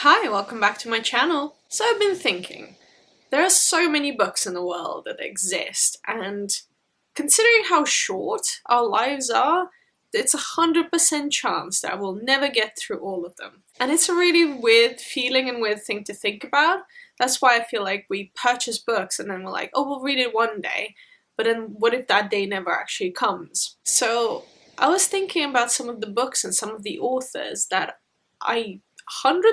Hi, welcome back to my channel. So I've been thinking, there are so many books in the world that exist, and considering how short our lives are, it's 100% chance that I will never get through all of them. And it's a really weird feeling and weird thing to think about. That's why I feel like we purchase books and then we're like, oh, we'll read it one day, but then what if that day never actually comes? So I was thinking about some of the books and some of the authors that I 100%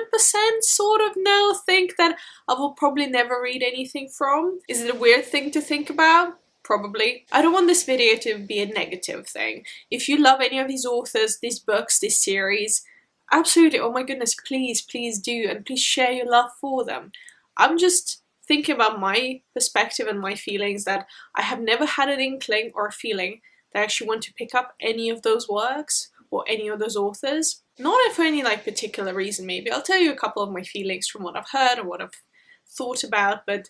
sort of think that I will probably never read anything from. Is it a weird thing to think about? Probably. I don't want this video to be a negative thing. If you love any of these authors, these books, this series, absolutely, oh my goodness, please do, and please share your love for them. I'm just thinking about my perspective and my feelings that I have never had an inkling or a feeling that I actually want to pick up any of those works or any of those authors. Not for any particular reason maybe. I'll tell you a couple of my feelings from what I've heard or what I've thought about, but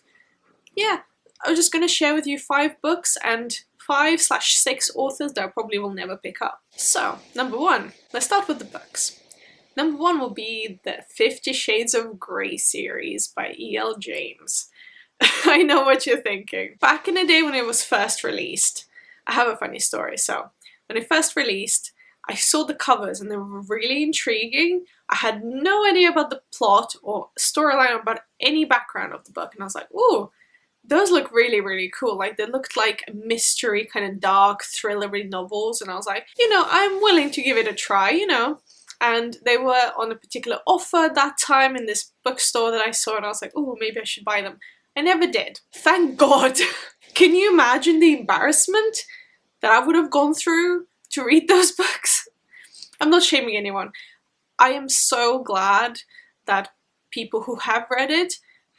yeah, I'm just going to share with you 5 books and 5/6 authors that I probably will never pick up. So, number 1, let's start with the books. Number 1 will be the 50 Shades of Grey series by E.L. James. I know what you're thinking. Back in the day when it was first released, I have a funny story. So, when it first released, I saw the covers and they were really intriguing. I had no idea about the plot or storyline or about any background of the book, and I was like, ooh, those look really cool. Like, they looked like mystery, kind of dark, thrillery novels, and I was like, I'm willing to give it a try, And they were on a particular offer at that time in this bookstore that I saw, and I was like, oh, maybe I should buy them. I never did. Thank God. Can you imagine the embarrassment that I would have gone through to read those books? I'm not shaming anyone. I am so glad that people who have read it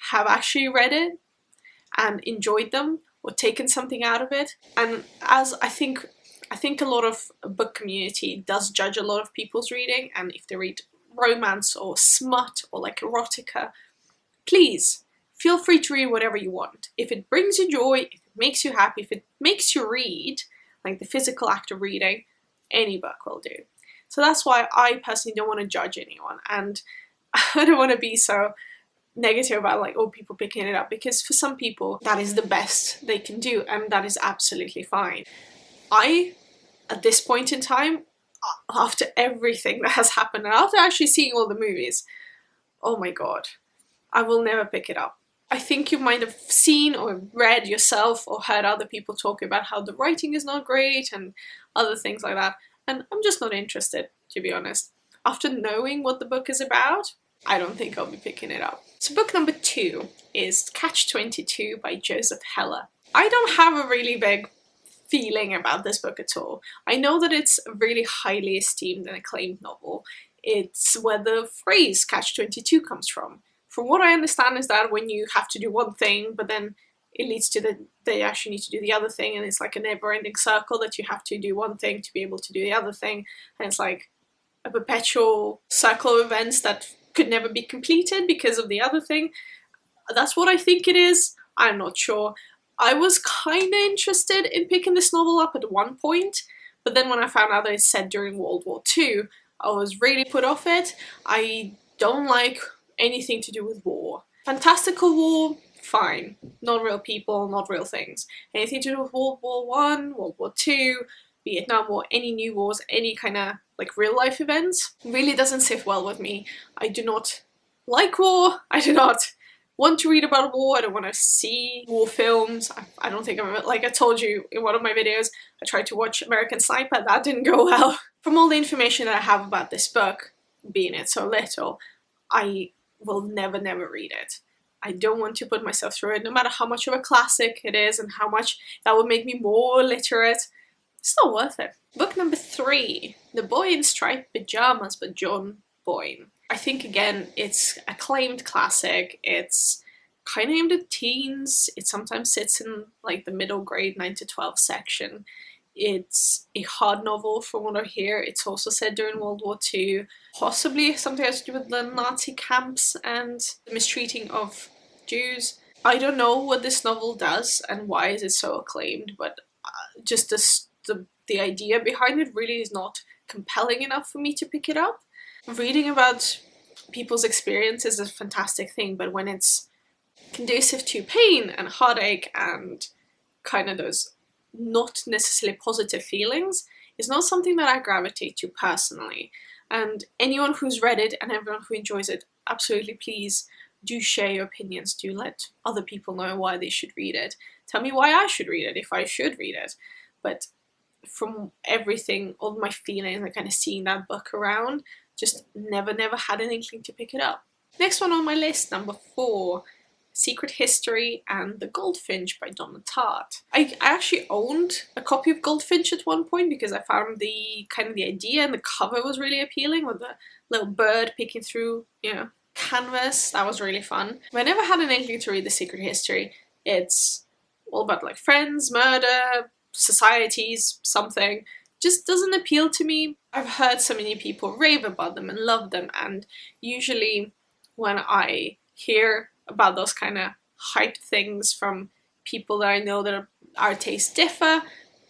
have actually read it and enjoyed them or taken something out of it. And as I think a lot of book community does judge a lot of people's reading, and if they read romance or smut or erotica, please feel free to read whatever you want. If it brings you joy, if it makes you happy, if it makes you read, like the physical act of reading, any book will do. So that's why I personally don't want to judge anyone, and I don't want to be so negative about oh, people picking it up, because for some people that is the best they can do, and that is absolutely fine. At this point in time, after everything that has happened, and after actually seeing all the movies, oh my god, I will never pick it up. I think you might have seen or read yourself or heard other people talk about how the writing is not great and other things like that, and I'm just not interested, to be honest. After knowing what the book is about, I don't think I'll be picking it up. So book number 2 is Catch-22 by Joseph Heller. I don't have a really big feeling about this book at all. I know that it's a really highly esteemed and acclaimed novel. It's where the phrase Catch-22 comes from. From what I understand is that when you have to do one thing, but then it leads to they actually need to do the other thing, and it's like a never-ending circle that you have to do one thing to be able to do the other thing, and it's like a perpetual circle of events that could never be completed because of the other thing. That's what I think it is. I'm not sure. I was kind of interested in picking this novel up at one point, but then when I found out that it's set during World War II, I was really put off it. I don't like anything to do with war. Fantastical war, fine. Not real people, not real things. Anything to do with World War I, World War II, Vietnam War, any new wars, any kind of real life events, really doesn't sit well with me. I do not like war. I do not want to read about war. I don't want to see war films. I don't think I told you in one of my videos, I tried to watch American Sniper. That didn't go well. From all the information that I have about this book, being it so little, I will never read it. I don't want to put myself through it, no matter how much of a classic it is and how much that would make me more literate. It's not worth it. Book number 3, The Boy in Striped Pajamas by John Boyne. I think, again, it's acclaimed classic. It's kind of aimed at teens. It sometimes sits in the middle grade 9 to 12 section. It's a hard novel from what I hear. It's also set during World War II. Possibly something has to do with the Nazi camps and the mistreating of Jews. I don't know what this novel does and why is it so acclaimed, but just the idea behind it really is not compelling enough for me to pick it up. Reading about people's experience is a fantastic thing, but when it's conducive to pain and heartache and kind of those not necessarily positive feelings, it's not something that I gravitate to personally. And anyone who's read it and everyone who enjoys it, absolutely please do share your opinions. Do let other people know why they should read it. Tell me why I should read it, if I should read it. But from everything, all my feelings and kind of seeing that book around, just never had an inkling to pick it up. Next one on my list, number 4, Secret History and The Goldfinch by Donna Tartt. I actually owned a copy of Goldfinch at one point because I found the kind of the idea and the cover was really appealing, with the little bird peeking through, canvas. That was really fun. But I never had an inkling to read The Secret History. It's all about like friends, murder, societies, something. Just doesn't appeal to me. I've heard so many people rave about them and love them, and usually when I hear about those kind of hyped things from people that I know that our tastes differ,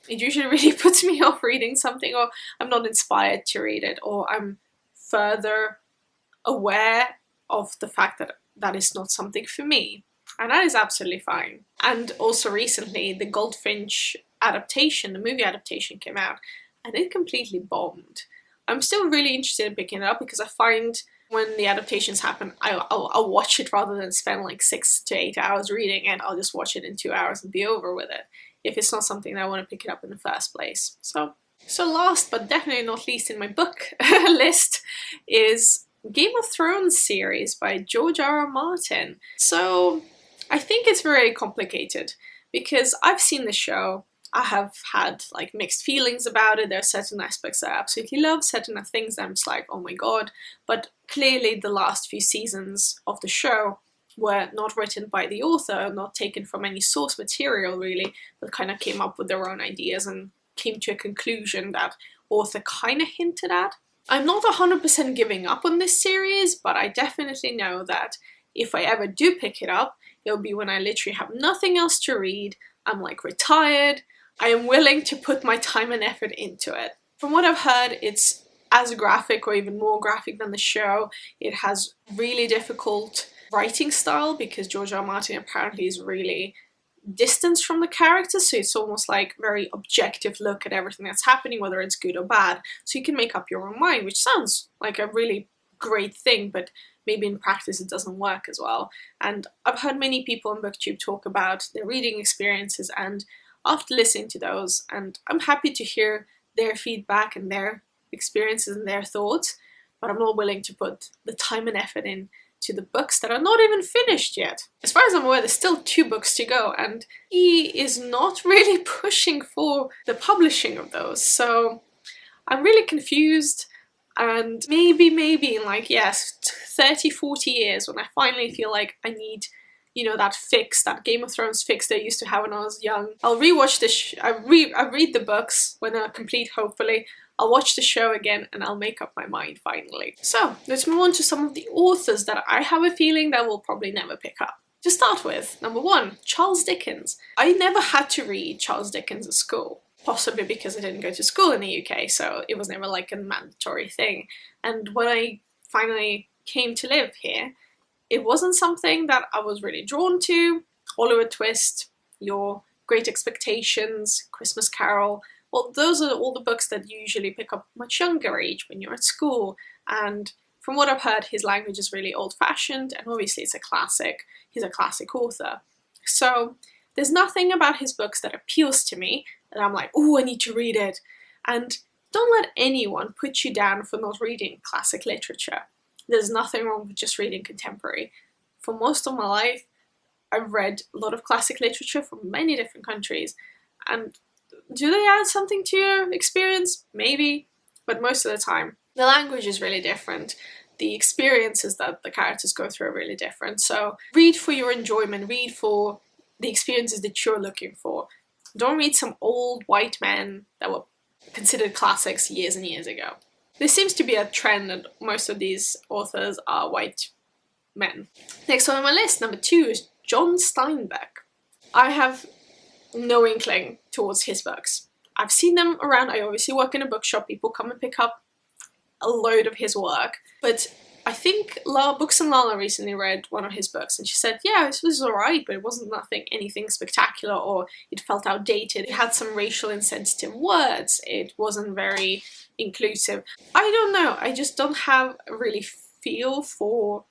it usually really puts me off reading something, or I'm not inspired to read it, or I'm further aware of the fact that that is not something for me. And that is absolutely fine. And also recently, the Goldfinch adaptation, the movie adaptation, came out, and it completely bombed. I'm still really interested in picking it up because I find when the adaptations happen, I'll watch it rather than spend like 6 to 8 hours reading it. I'll just watch it in 2 hours and be over with it, if it's not something that I want to pick it up in the first place. So last but definitely not least in my book list is Game of Thrones series by George R.R. Martin. So I think it's very complicated because I've seen the show. I have had like mixed feelings about it. There are certain aspects that I absolutely love, certain things that I'm just like, oh my god. But clearly the last few seasons of the show were not written by the author, not taken from any source material really, but kind of came up with their own ideas and came to a conclusion that author kind of hinted at. I'm not 100% giving up on this series, but I definitely know that if I ever do pick it up, it'll be when I literally have nothing else to read, I'm like retired, I am willing to put my time and effort into it. From what I've heard, it's as graphic or even more graphic than the show. It has really difficult writing style because George R. R. Martin apparently is really distanced from the characters, so it's almost like very objective look at everything that's happening, whether it's good or bad, so you can make up your own mind, which sounds like a really great thing, but maybe in practice it doesn't work as well. And I've heard many people on BookTube talk about their reading experiences, and after listening to those, and I'm happy to hear their feedback and their experiences and their thoughts, but I'm not willing to put the time and effort in to the books that are not even finished yet. As far as I'm aware, there's still 2 books to go, and he is not really pushing for the publishing of those, so I'm really confused. And maybe in like, 30, 40 years, when I finally feel like I need, that fix, that Game of Thrones fix they used to have when I was young, I'll rewatch this. I read the books when they're complete, hopefully. I'll watch the show again and I'll make up my mind finally. So let's move on to some of the authors that I have a feeling that we'll probably never pick up. To start with, number 1, Charles Dickens. I never had to read Charles Dickens at school. Possibly because I didn't go to school in the UK, so it was never like a mandatory thing. And when I finally came to live here, it wasn't something that I was really drawn to. Oliver Twist, Your Great Expectations, Christmas Carol, well, those are all the books that you usually pick up much younger age when you're at school. And from what I've heard, his language is really old-fashioned, and obviously it's a classic. He's a classic author. So there's nothing about his books that appeals to me, and I'm like, oh, I need to read it. And don't let anyone put you down for not reading classic literature. There's nothing wrong with just reading contemporary. For most of my life, I've read a lot of classic literature from many different countries, and do they add something to your experience? Maybe, but most of the time, the language is really different. The experiences that the characters go through are really different. So read for your enjoyment, read for the experiences that you're looking for. Don't read some old white men that were considered classics years and years ago. There seems to be a trend that most of these authors are white men. Next one on my list, number 2, is John Steinbeck. I have no inkling towards his books. I've seen them around. I obviously work in a bookshop. People come and pick up a load of his work, but I think Books and Lala recently read one of his books, and she said, yeah, this was alright, but it wasn't anything spectacular, or it felt outdated. It had some racial insensitive words. It wasn't very inclusive. I don't know. I just don't have a really feel for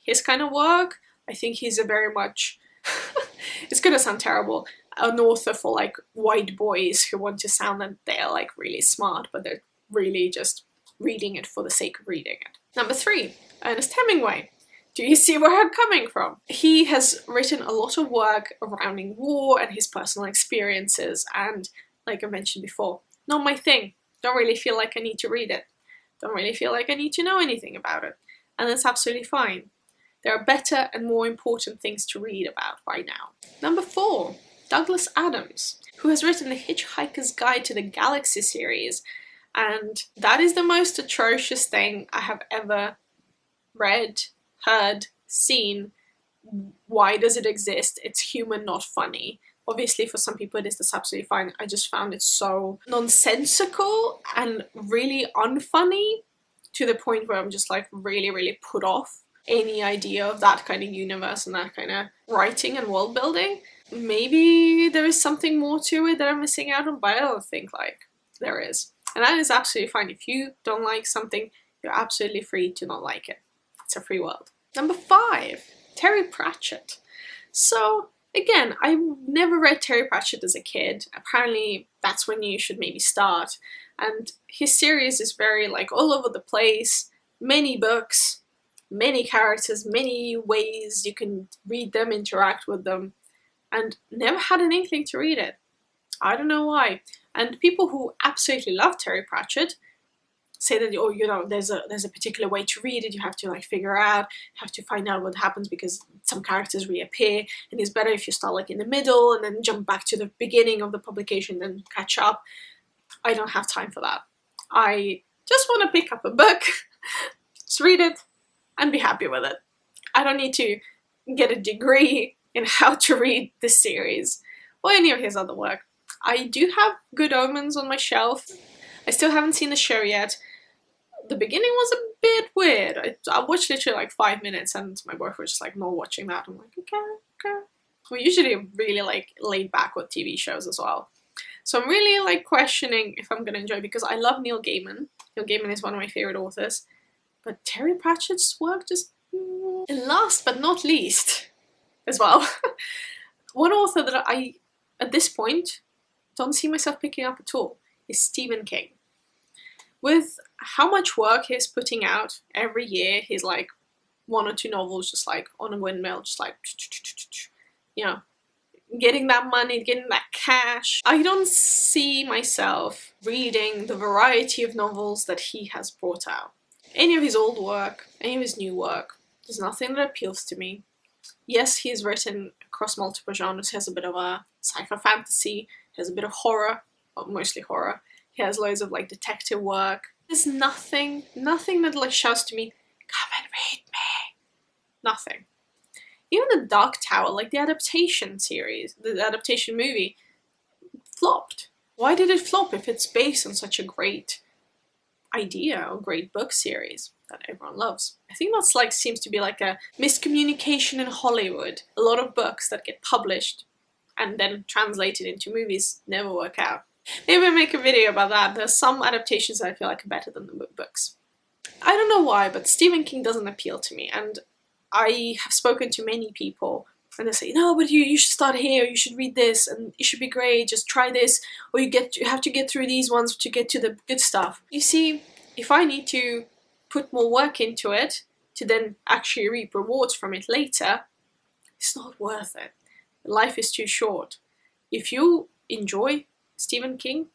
his kind of work. I think he's a very much, it's gonna sound terrible, an author for like white boys who want to sound that they're like really smart, but they're really just reading it for the sake of reading it. Number 3, Ernest Hemingway. Do you see where I'm coming from? He has written a lot of work surrounding war and his personal experiences, and like I mentioned before, not my thing. Don't really feel like I need to read it. Don't really feel like I need to know anything about it. And that's absolutely fine. There are better and more important things to read about right now. Number 4, Douglas Adams, who has written the Hitchhiker's Guide to the Galaxy series, and that is the most atrocious thing I have ever read, heard, seen. Why does it exist? It's human, not funny. Obviously for some people it is, that's absolutely fine. I just found it so nonsensical and really unfunny, to the point where I'm just like really put off any idea of that kind of universe and that kind of writing and world building. Maybe there is something more to it that I'm missing out on, but I don't think like there is. And that is absolutely fine. If you don't like something, you're absolutely free to not like it. It's a free world. Number 5, Terry Pratchett. So again, I never read Terry Pratchett as a kid. Apparently that's when you should maybe start. And his series is very like all over the place. Many books, many characters, many ways you can read them, interact with them. And never had an inkling to read it. I don't know why. And people who absolutely love Terry Pratchett say that, oh, you know, there's a particular way to read it, you have to like figure out, you have to find out what happens because some characters reappear, and it's better if you start like in the middle and then jump back to the beginning of the publication and catch up. I don't have time for that. I just want to pick up a book, just read it, and be happy with it. I don't need to get a degree in how to read this series or any of his other work. I do have Good Omens on my shelf. I still haven't seen the show yet. The beginning was a bit weird. I watched literally like 5 minutes and my boyfriend was just like, no watching that. I'm like, okay. We're usually really like laid back with TV shows as well. So I'm really like questioning if I'm gonna enjoy it, because I love Neil Gaiman. Neil Gaiman is one of my favorite authors. But Terry Pratchett's work just... And last but not least, as well, one author that I, at this point, don't see myself picking up at all is Stephen King. With how much work he's putting out every year, he's like 1 or 2 novels just like on a windmill, just like, you know, getting that money, getting that cash. I don't see myself reading the variety of novels that he has brought out. Any of his old work, any of his new work, there's nothing that appeals to me. Yes, he's written across multiple genres. He has a bit of a sci-fi fantasy, he has a bit of horror, well, mostly horror. He has loads of like detective work. There's nothing that like shouts to me, come and read me. Nothing. Even The Dark Tower, like the adaptation series, the adaptation movie, flopped. Why did it flop if it's based on such a great idea or great book series that everyone loves? I think that's like seems to be like a miscommunication in Hollywood. A lot of books that get published and then translated into movies never work out. Maybe I'll make a video about that. There's some adaptations that I feel like are better than the books. I don't know why, but Stephen King doesn't appeal to me, and I have spoken to many people and they say, no, but you should start here, you should read this, and it should be great, just try this, or you have to get through these ones to get to the good stuff. You see, if I need to put more work into it to then actually reap rewards from it later, it's not worth it. Life is too short. If you enjoy Stephen King,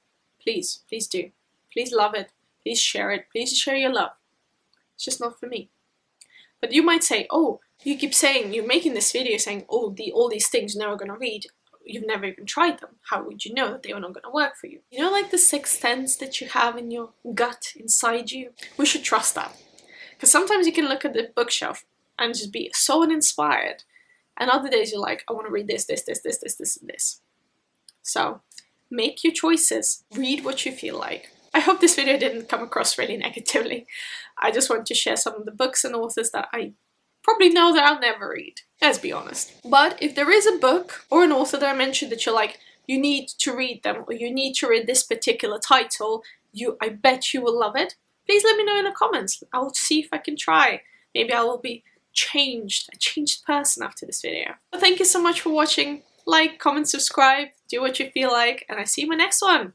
please do. Please love it. Please share it. Please share your love. It's just not for me. But you might say, oh, you keep saying, you're making this video saying, oh, all these things you're never going to read. You've never even tried them. How would you know that they were not going to work for you? You know, like the sixth sense that you have in your gut inside you? We should trust that. Because sometimes you can look at the bookshelf and just be so uninspired. And other days you're like, I want to read this, and this. So, make your choices. Read what you feel like. I hope this video didn't come across really negatively. I just want to share some of the books and authors that I probably know that I'll never read. Let's be honest. But if there is a book or an author that I mentioned that you're like, you need to read them, or you need to read this particular title, I bet you will love it, please let me know in the comments. I'll see if I can try. Maybe I will be a changed person after this video. But thank you so much for watching. Like, comment, subscribe, do what you feel like, and I see you in my next one.